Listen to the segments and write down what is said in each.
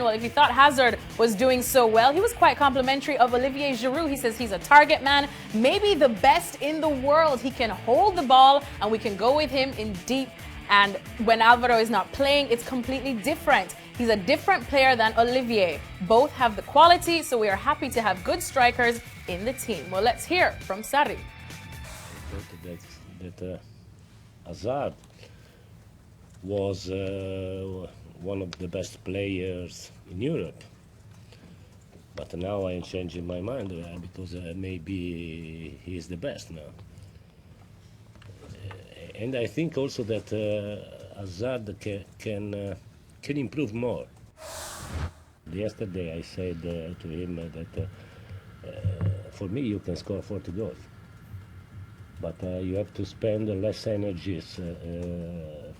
Well, if you thought Hazard was doing so well, he was quite complimentary of Olivier Giroud. He says he's a target man, maybe the best in the world. He can hold the ball and we can go with him in deep. And when Alvaro is not playing, it's completely different. He's a different player than Olivier. Both have the quality, so we are happy to have good strikers in the team. Well, let's hear from Sarri. That Hazard was one of the best players in Europe. But now I'm changing my mind because maybe he is the best now. And I think also that Hazard can improve more. Yesterday I said to him that for me you can score 40 goals. But you have to spend less energies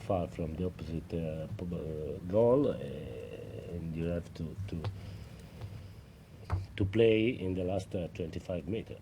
far from the opposite goal, and you have to play in the last 25 meters.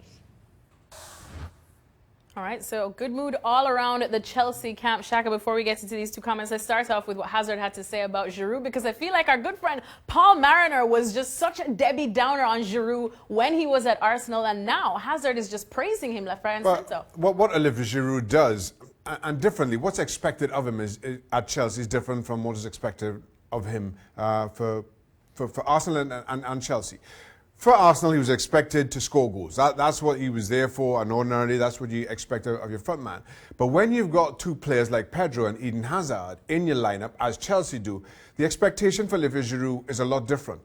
All right, so good mood all around the Chelsea camp. Shaka, before we get into these two comments, let's start off with what Hazard had to say about Giroud, because I feel like our good friend Paul Mariner was just such a Debbie Downer on Giroud when he was at Arsenal, and now Hazard is just praising him left, right, and center. What Olivier Giroud does, and differently, what's expected of him is at Chelsea is different from what is expected of him for Arsenal and Chelsea. For Arsenal, he was expected to score goals. That's what he was there for, and ordinarily that's what you expect of your front man. But when you've got two players like Pedro and Eden Hazard in your lineup, as Chelsea do, the expectation for Olivier Giroud is a lot different.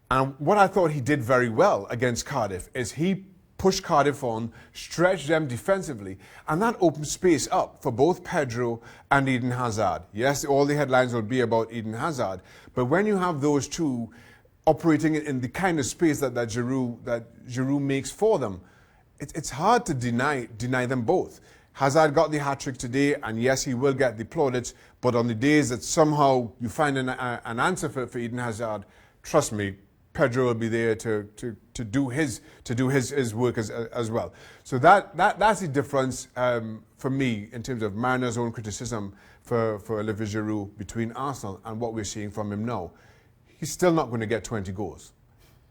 And what I thought he did very well against Cardiff is he pushed Cardiff on, stretched them defensively, and that opened space up for both Pedro and Eden Hazard. Yes, all the headlines will be about Eden Hazard, but when you have those two operating in the kind of space that Giroud makes for them, it's hard to deny them both. Hazard got the hat-trick today, and yes, he will get the plaudits, but on the days that somehow you find an answer for Eden Hazard, trust me, Pedro will be there to do his work as well. So that's the difference for me in terms of Mariner's own criticism for Olivier Giroud between Arsenal and what we're seeing from him now. He's still not going to get 20 goals,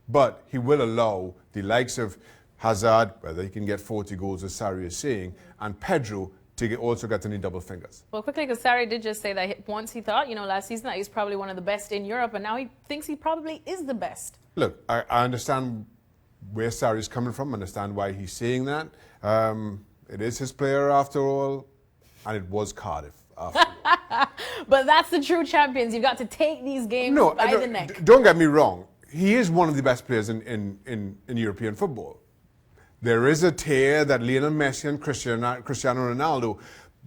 but he will allow the likes of Hazard, whether he can get 40 goals, as Sarri is saying, and Pedro to also get any double fingers. Well, quickly, because Sarri did just say that once he thought, last season that he's probably one of the best in Europe, and now he thinks he probably is the best. Look, I understand where Sarri's coming from, understand why he's saying that. It is his player after all, and it was Cardiff after all. But that's the true champions. You've got to take these games by the neck. Don't get me wrong. He is one of the best players in European football. There is a tier that Lionel Messi and Cristiano Ronaldo,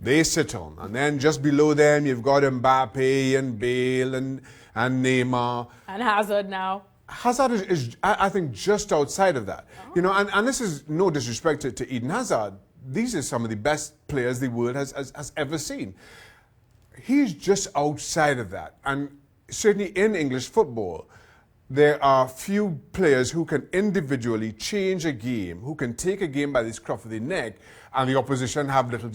they sit on. And then just below them, you've got Mbappe and Bale and Neymar. And Hazard now. Hazard is, I think, just outside of that. Oh. And this is no disrespect to Eden Hazard. These are some of the best players the world has ever seen. He's just outside of that. And certainly in English football, there are few players who can individually change a game, who can take a game by the scruff of the neck, and the opposition have little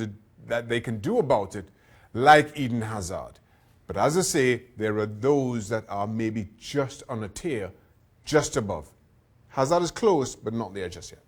that they can do about it, like Eden Hazard. But as I say, there are those that are maybe just on a tier, just above. Hazard is close, but not there just yet.